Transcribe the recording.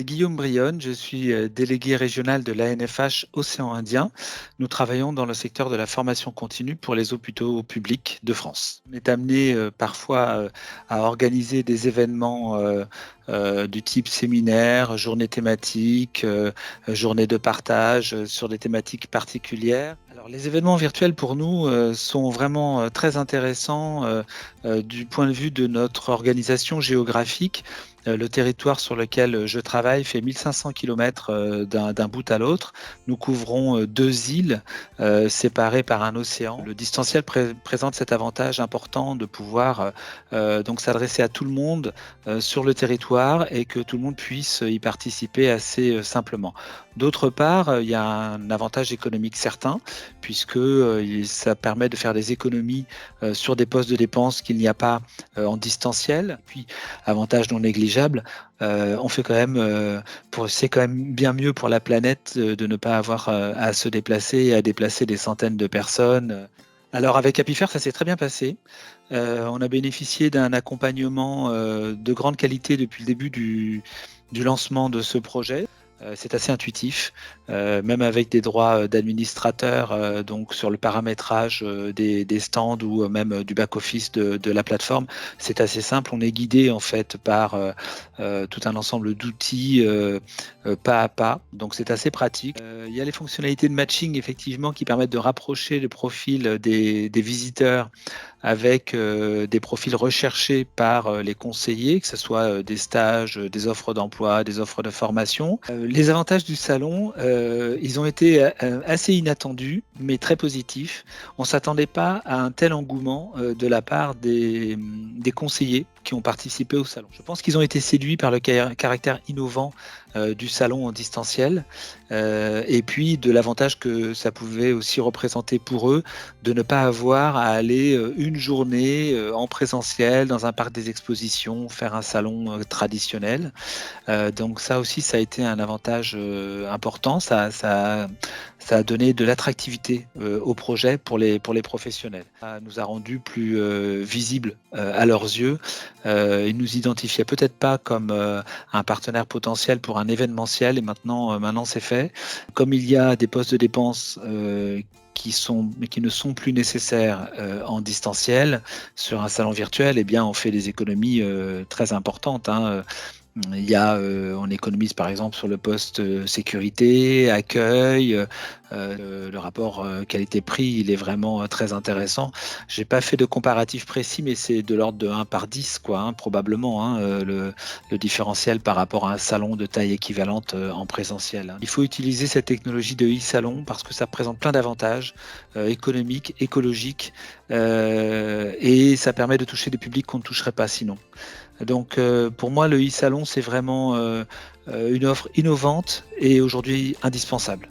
Guillaume Brionne, je suis délégué régional de l'ANFH Océan Indien. Nous travaillons dans le secteur de la formation continue pour les hôpitaux publics de France. On est amené parfois à organiser des événements du type séminaire, journée thématique, journée de partage sur des thématiques particulières. Alors, les événements virtuels pour nous sont vraiment très intéressants du point de vue de notre organisation géographique. Le territoire sur lequel je travaille fait 1500 km d'un bout à l'autre. Nous couvrons deux îles séparées par un océan. Le distanciel présente cet avantage important de pouvoir donc s'adresser à tout le monde sur le territoire et que tout le monde puisse y participer assez simplement. D'autre part, il y a un avantage économique certain puisque ça permet de faire des économies sur des postes de dépenses qu'il n'y a pas en distanciel. Puis, avantage non négligeable, on fait quand même, c'est quand même bien mieux pour la planète de ne pas avoir à se déplacer et à déplacer des centaines de personnes. Alors avec Apifer, ça s'est très bien passé. On a bénéficié d'un accompagnement de grande qualité depuis le début du lancement de ce projet. C'est assez intuitif, même avec des droits d'administrateur, donc sur le paramétrage des stands ou même du back-office de la plateforme. C'est assez simple, on est guidé en fait par tout un ensemble d'outils pas à pas, donc c'est assez pratique. Il y a les fonctionnalités de matching effectivement qui permettent de rapprocher le profil des visiteurs avec des profils recherchés par les conseillers, que ce soit des stages, des offres d'emploi, des offres de formation. Les avantages du salon, ils ont été assez inattendus, mais très positifs. On ne s'attendait pas à un tel engouement de la part des conseillers qui ont participé au salon. Je pense qu'ils ont été séduits par le caractère innovant du salon en distanciel et puis de l'avantage que ça pouvait aussi représenter pour eux de ne pas avoir à aller une journée en présentiel dans un parc des expositions, faire un salon traditionnel. Donc ça aussi, ça a été un avantage important. Ça a donné de l'attractivité au projet pour les professionnels. Ça nous a rendu plus visibles à leurs yeux. Ils nous identifiaient peut-être pas comme un partenaire potentiel pour un événementiel et maintenant c'est fait. Comme il y a des postes de dépenses qui ne sont plus nécessaires en distanciel sur un salon virtuel, eh bien on fait des économies très importantes. Il y a, on économise par exemple sur le poste sécurité, accueil, le rapport qualité-prix, il est vraiment très intéressant. J'ai pas fait de comparatif précis, mais c'est de l'ordre de 1 par 10, quoi, probablement, le différentiel par rapport à un salon de taille équivalente en présentiel. Il faut utiliser cette technologie de e-salon parce que ça présente plein d'avantages économiques, écologiques, et ça permet de toucher des publics qu'on ne toucherait pas sinon. Donc pour moi, le e-salon, c'est vraiment une offre innovante et aujourd'hui indispensable.